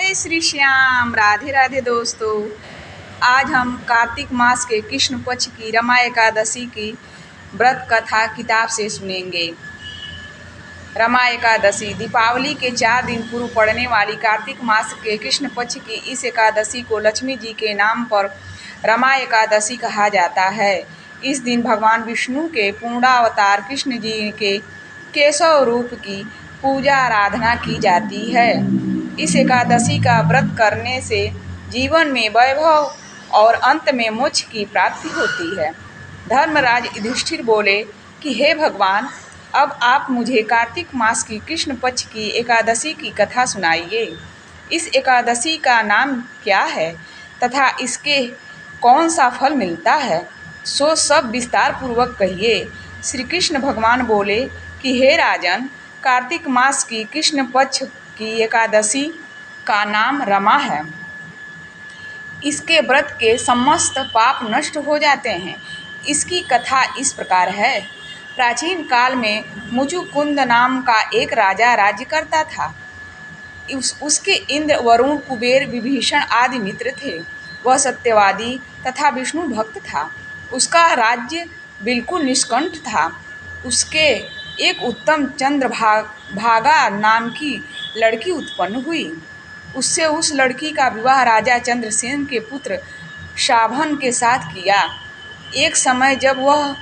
जय श्री श्याम। राधे राधे दोस्तों। आज हम कार्तिक मास के कृष्ण पक्ष की रमा एकादशी की व्रत कथा किताब से सुनेंगे। रमा एकादशी दीपावली के 4 दिन पूर्व पड़ने वाली कार्तिक मास के कृष्ण पक्ष की इस एकादशी को लक्ष्मी जी के नाम पर रमा एकादशी कहा जाता है। इस दिन भगवान विष्णु के पूर्णावतार कृष्ण जी के केशव रूप की पूजा आराधना की जाती है। इस एकादशी का व्रत करने से जीवन में वैभव और अंत में मोक्ष की प्राप्ति होती है। धर्मराज युधिष्ठिर बोले कि हे भगवान, अब आप मुझे कार्तिक मास की कृष्ण पक्ष की एकादशी की कथा सुनाइए। इस एकादशी का नाम क्या है तथा इसके कौन सा फल मिलता है, सो सब विस्तार पूर्वक कहिए। श्री कृष्ण भगवान बोले कि हे राजन, कार्तिक मास की कृष्ण पक्ष की एकादशी का नाम रमा है। इसके व्रत के समस्त पाप नष्ट हो जाते हैं। इसकी कथा इस प्रकार है। प्राचीन काल में मुचुकुंद नाम का एक राजा राज्य करता था। उसके इंद्र, वरुण, कुबेर, विभीषण आदि मित्र थे। वह सत्यवादी तथा विष्णु भक्त था। उसका राज्य बिल्कुल निष्कंठ था। उसके एक उत्तम चंद्रभागा नाम की लड़की उत्पन्न हुई। उससे उस लड़की का विवाह राजा चंद्रसेन के पुत्र शाभन के साथ किया। एक समय जब वह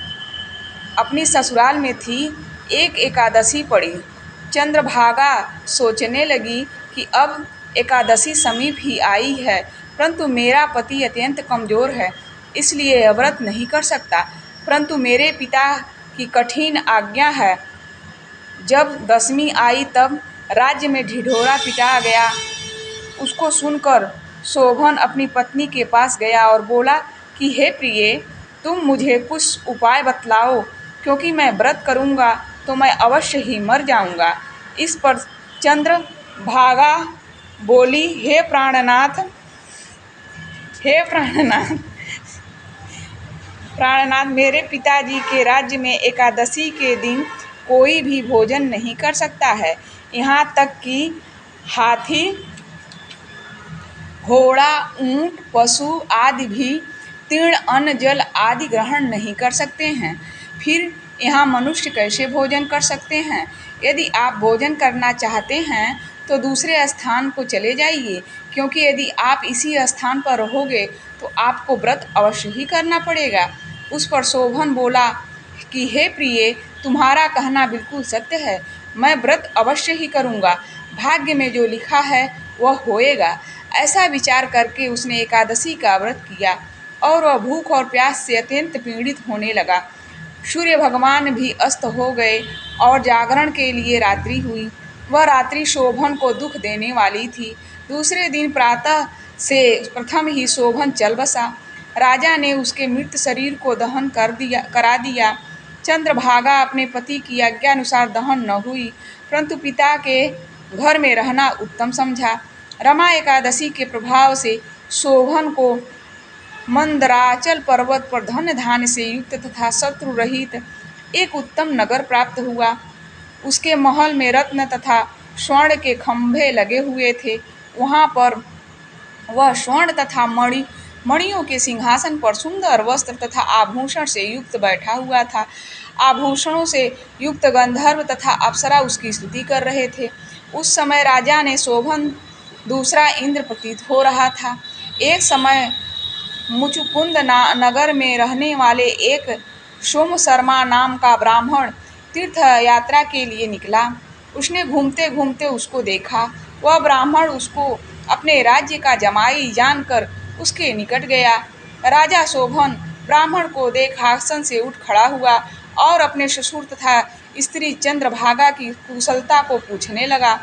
अपनी ससुराल में थी, एक एकादशी पड़ी। चंद्रभागा सोचने लगी कि अब एकादशी समीप ही आई है, परंतु मेरा पति अत्यंत कमजोर है, इसलिए यह व्रत नहीं कर सकता। परंतु मेरे पिता की कठिन आज्ञा है। जब दशमी आई तब राज्य में ढिढोरा पिटा गया। उसको सुनकर शोभन अपनी पत्नी के पास गया और बोला कि हे प्रिय, तुम मुझे कुछ उपाय बतलाओ, क्योंकि मैं व्रत करूँगा तो मैं अवश्य ही मर जाऊँगा। इस पर चंद्रभागा बोली, हे प्राणनाथ, मेरे पिताजी के राज्य में एकादशी के दिन कोई भी भोजन नहीं कर सकता है। यहाँ तक कि हाथी, घोड़ा, ऊंट, पशु आदि भी तीर्ण, अन्न, जल आदि ग्रहण नहीं कर सकते हैं। फिर यहाँ मनुष्य कैसे भोजन कर सकते हैं? यदि आप भोजन करना चाहते हैं तो दूसरे स्थान को चले जाइए, क्योंकि यदि आप इसी स्थान पर रहोगे तो आपको व्रत अवश्य ही करना पड़ेगा। उस पर शोभन बोला कि हे प्रिय, तुम्हारा कहना बिल्कुल सत्य है। मैं व्रत अवश्य ही करूँगा। भाग्य में जो लिखा है वह होएगा। ऐसा विचार करके उसने एकादशी का व्रत किया और वह भूख और प्यास से अत्यंत पीड़ित होने लगा। सूर्य भगवान भी अस्त हो गए और जागरण के लिए रात्रि हुई। वह रात्रि शोभन को दुख देने वाली थी। दूसरे दिन प्रातः से प्रथम ही शोभन चल बसा। राजा ने उसके मृत शरीर को दहन करा दिया। चंद्रभागा अपने पति की आज्ञा अनुसार दहन न हुई, परंतु पिता के घर में रहना उत्तम समझा। रमा एकादशी के प्रभाव से शोभन को मंदराचल पर्वत पर धन धान्य से युक्त तथा शत्रु रहित एक उत्तम नगर प्राप्त हुआ। उसके महल में रत्न तथा स्वर्ण के खंभे लगे हुए थे। वहाँ पर वह स्वर्ण तथा मणियों के सिंहासन पर सुंदर वस्त्र तथा आभूषण से युक्त बैठा हुआ था। आभूषणों से युक्त गंधर्व तथा अप्सरा उसकी स्तुति कर रहे थे। उस समय राजा ने शोभन दूसरा इंद्र प्रतीत हो रहा था। एक समय मुचुकुंद नगर में रहने वाले एक सोम शर्मा नाम का ब्राह्मण तीर्थ यात्रा के लिए निकला। उसने घूमते घूमते उसको देखा। वह ब्राह्मण उसको अपने राज्य का जमाई जानकर उसके निकट गया। राजा शोभन ब्राह्मण को देख आसन से उठ खड़ा हुआ और अपने ससुर तथा स्त्री चंद्रभागा की कुशलता को पूछने लगा।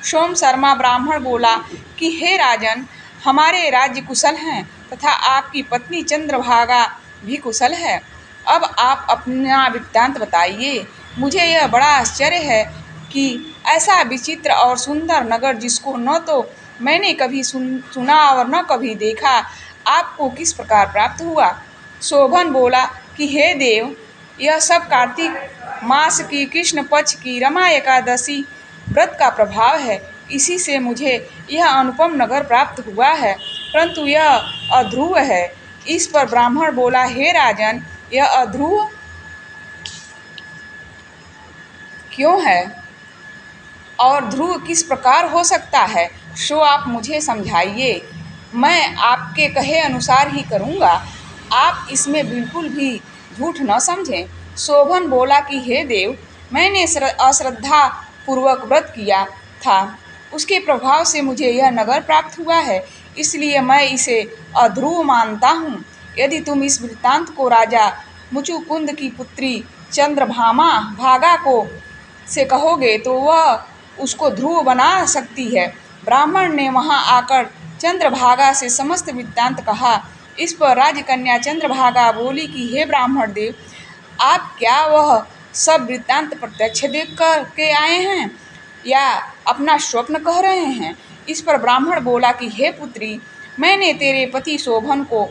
सोम शर्मा ब्राह्मण बोला कि हे राजन, हमारे राज्य कुशल हैं तथा आपकी पत्नी चंद्रभागा भी कुशल है। अब आप अपना वृत्तांत बताइए। मुझे यह बड़ा आश्चर्य है कि ऐसा विचित्र और सुंदर नगर, जिसको न तो मैंने कभी सुना और न कभी देखा, आपको किस प्रकार प्राप्त हुआ। शोभन बोला कि हे देव, यह सब कार्तिक मास की कृष्ण पक्ष की रमा एकादशी व्रत का प्रभाव है। इसी से मुझे यह अनुपम नगर प्राप्त हुआ है, परंतु यह अध्रुव है। इस पर ब्राह्मण बोला, हे राजन, यह अध्रुव क्यों है और ध्रुव किस प्रकार हो सकता है, सो आप मुझे समझाइए। मैं आपके कहे अनुसार ही करूँगा, आप इसमें बिल्कुल भी झूठ न समझें। शोभन बोला कि हे देव, मैंने अश्रद्धा पूर्वक व्रत किया था, उसके प्रभाव से मुझे यह नगर प्राप्त हुआ है, इसलिए मैं इसे अध्रुव मानता हूँ। यदि तुम इस वृत्तांत को राजा मुचुकुंद की पुत्री चंद्रभामा भागा को से कहोगे तो वह उसको ध्रुव बना सकती है। ब्राह्मण ने वहां आकर चंद्रभागा से समस्त वृत्तांत कहा। इस पर राजकन्या चंद्रभागा बोली कि हे ब्राह्मण देव, आप क्या वह सब वृत्तांत प्रत्यक्ष देख कर के आए हैं या अपना स्वप्न कह रहे हैं? इस पर ब्राह्मण बोला कि हे पुत्री, मैंने तेरे पति शोभन को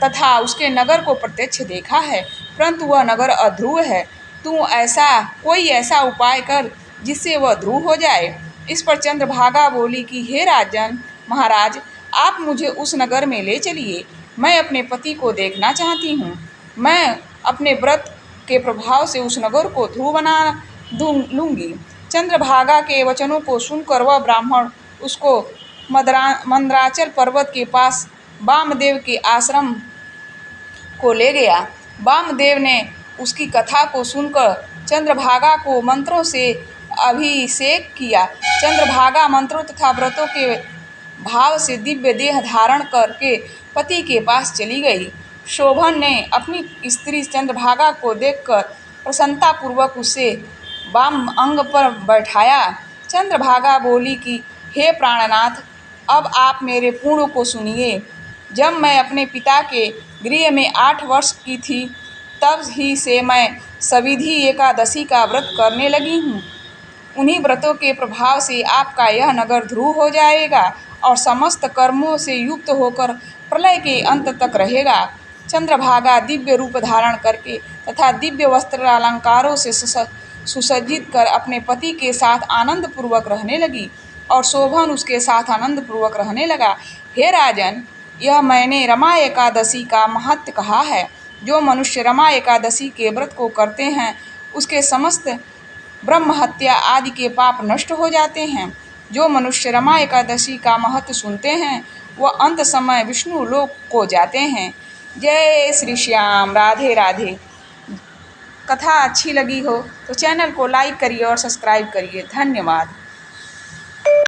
तथा उसके नगर को प्रत्यक्ष देखा है, परंतु वह नगर अध्रुव है। तू कोई ऐसा उपाय कर जिससे वह ध्रुव हो जाए। इस पर चंद्रभागा बोली कि हे राजन महाराज, आप मुझे उस नगर में ले चलिए, मैं अपने पति को देखना चाहती हूँ। मैं अपने व्रत के प्रभाव से उस नगर को ध्रुव बना लूँगी। चंद्रभागा के वचनों को सुनकर वह ब्राह्मण उसको मंदराचल पर्वत के पास वामदेव के आश्रम को ले गया। वामदेव ने उसकी कथा को सुनकर चंद्रभागा को मंत्रों से अभिषेक किया। चंद्रभागा मंत्रों तथा व्रतों के भाव से दिव्य देह धारण करके पति के पास चली गई। शोभन ने अपनी स्त्री चंद्रभागा को देखकर प्रसन्नतापूर्वक उसे वाम अंग पर बैठाया। चंद्रभागा बोली कि हे प्राणनाथ, अब आप मेरे पूर्ण को सुनिए। जब मैं अपने पिता के गृह में 8 वर्ष की थी, तब ही से मैं सविधि एकादशी का व्रत करने लगी हूँ। उन्हीं व्रतों के प्रभाव से आपका यह नगर ध्रुव हो जाएगा और समस्त कर्मों से युक्त होकर प्रलय के अंत तक रहेगा। चंद्रभागा दिव्य रूप धारण करके तथा दिव्य वस्त्र अलंकारों से सुसज्जित कर अपने पति के साथ आनंद पूर्वक रहने लगी और शोभन उसके साथ आनंद पूर्वक रहने लगा। हे राजन, यह मैंने रमा एकादशी का महत्व कहा है। जो मनुष्य रमा एकादशी के व्रत को करते हैं, उसके समस्त ब्रह्म हत्या आदि के पाप नष्ट हो जाते हैं। जो मनुष्य रमा एकादशी का महत्व सुनते हैं, वह अंत समय विष्णु लोक को जाते हैं। जय श्री श्याम। राधे राधे। कथा अच्छी लगी हो तो चैनल को लाइक करिए और सब्सक्राइब करिए। धन्यवाद।